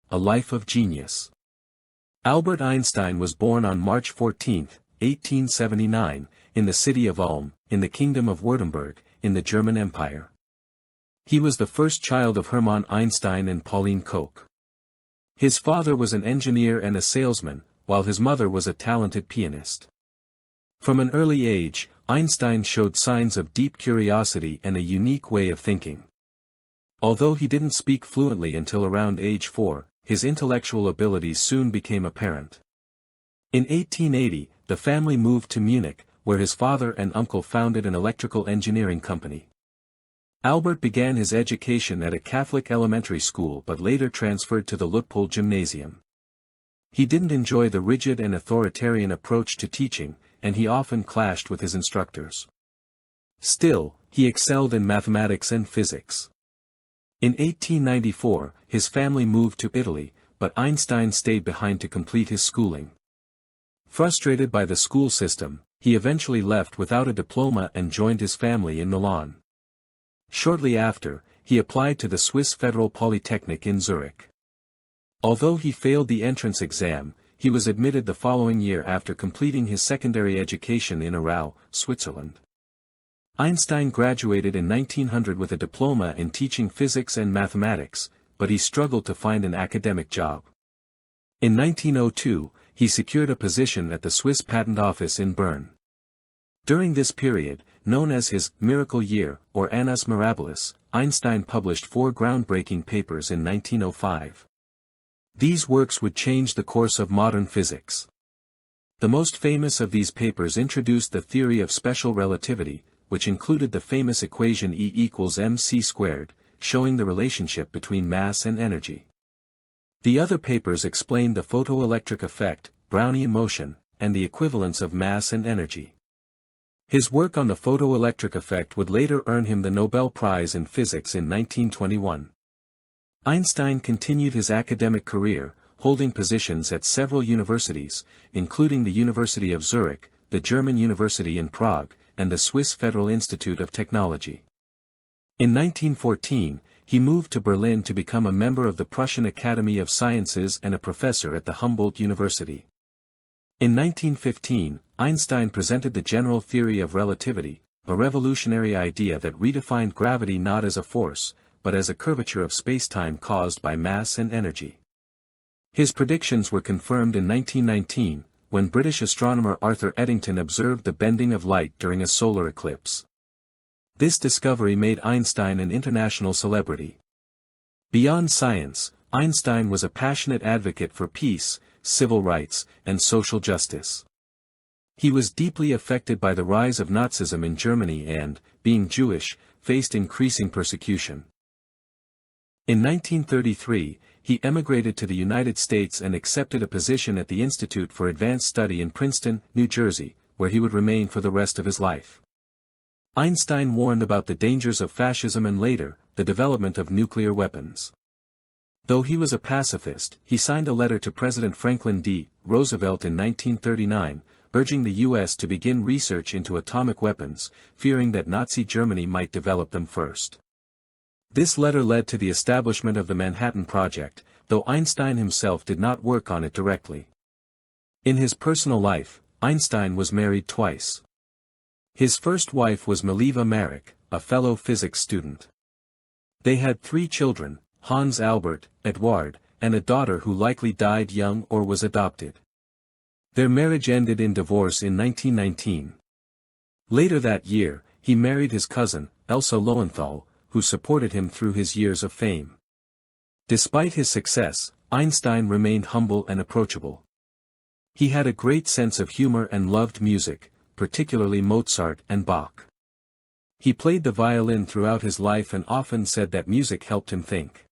A Life of Genius. Albert Einstein was born on March 14, 1879, in the city of Ulm, in the Kingdom of Württemberg, in the German Empire. He was the first child of Hermann Einstein and Pauline Koch. His father was an engineer and a salesman, while his mother was a talented pianist. From an early age, Einstein showed signs of deep curiosity and a unique way of thinking. Although he didn't speak fluently until around age 4, his intellectual abilities soon became apparent. In 1880, the family moved to Munich, where his father and uncle founded an electrical engineering company. Albert began his education at a Catholic elementary school but later transferred to the Luitpold Gymnasium. He didn't enjoy the rigid and authoritarian approach to teaching, and he often clashed with his instructors. Still, he excelled in mathematics and physics. In 1894, his family moved to Italy, but Einstein stayed behind to complete his schooling. Frustrated by the school system, he eventually left without a diploma and joined his family in Milan. Shortly after, he applied to the Swiss Federal Polytechnic in Zurich. Although he failed the entrance exam, he was admitted the following year after completing his secondary education in Aarau, Switzerland. Einstein graduated in 1900 with a diploma in teaching physics and mathematics, but he struggled to find an academic job. In 1902, he secured a position at the Swiss Patent Office in Bern. During this period, known as his miracle year or Annus Mirabilis, Einstein published 4 groundbreaking papers in 1905. These works would change the course of modern physics. The most famous of these papers introduced the theory of special relativity, which included the famous equation E equals mc squared, showing the relationship between mass and energy. The other papers explained the photoelectric effect, Brownian motion, and the equivalence of mass and energy. His work on the photoelectric effect would later earn him the Nobel Prize in Physics in 1921. Einstein continued his academic career, holding positions at several universities, including the University of Zurich, the German University in Prague, and the Swiss Federal Institute of Technology. In 1914, he moved to Berlin to become a member of the Prussian Academy of Sciences and a professor at the Humboldt University. In 1915, Einstein presented the general theory of relativity, a revolutionary idea that redefined gravity not as a force, but as a curvature of spacetime caused by mass and energy. His predictions were confirmed in 1919, when British astronomer Arthur Eddington observed the bending of light during a solar eclipse. This discovery made Einstein an international celebrity. Beyond science, Einstein was a passionate advocate for peace, civil rights, and social justice. He was deeply affected by the rise of Nazism in Germany and, being Jewish, faced increasing persecution. In 1933, he emigrated to the United States and accepted a position at the Institute for Advanced Study in Princeton, New Jersey, where he would remain for the rest of his life. Einstein warned about the dangers of fascism and later, the development of nuclear weapons. Though he was a pacifist, he signed a letter to President Franklin D. Roosevelt in 1939, urging the U.S. to begin research into atomic weapons, fearing that Nazi Germany might develop them first. This letter led to the establishment of the Manhattan Project, though Einstein himself did not work on it directly. In his personal life, Einstein was married twice. His first wife was Mileva Marek, a fellow physics student. They had 3 children, Hans Albert, Eduard, and a daughter who likely died young or was adopted. Their marriage ended in divorce in 1919. Later that year, he married his cousin, Elsa Lowenthal, who supported him through his years of fame. Despite his success, Einstein remained humble and approachable. He had a great sense of humor and loved music, particularly Mozart and Bach. He played the violin throughout his life and often said that music helped him think.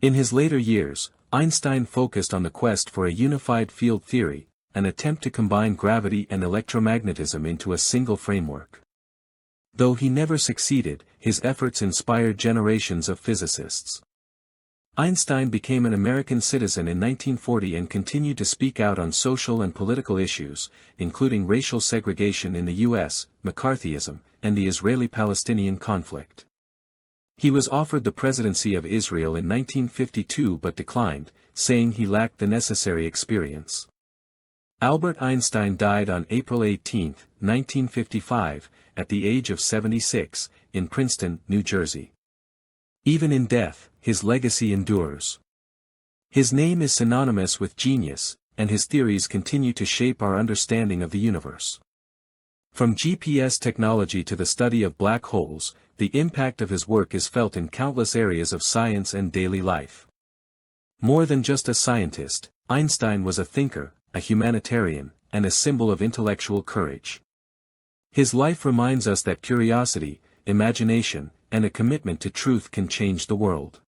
In his later years, Einstein focused on the quest for a unified field theory, an attempt to combine gravity and electromagnetism into a single framework. Though he never succeeded, his efforts inspired generations of physicists. Einstein became an American citizen in 1940 and continued to speak out on social and political issues, including racial segregation in the U.S., McCarthyism, and the Israeli-Palestinian conflict. He was offered the presidency of Israel in 1952 but declined, saying he lacked the necessary experience. Albert Einstein died on April 18, 1955, at the age of 76, in Princeton, New Jersey. Even in death, his legacy endures. His name is synonymous with genius, and his theories continue to shape our understanding of the universe. From GPS technology to the study of black holes, the impact of his work is felt in countless areas of science and daily life. More than just a scientist, Einstein was a thinker, a humanitarian, and a symbol of intellectual courage. His life reminds us that curiosity, imagination, and a commitment to truth can change the world.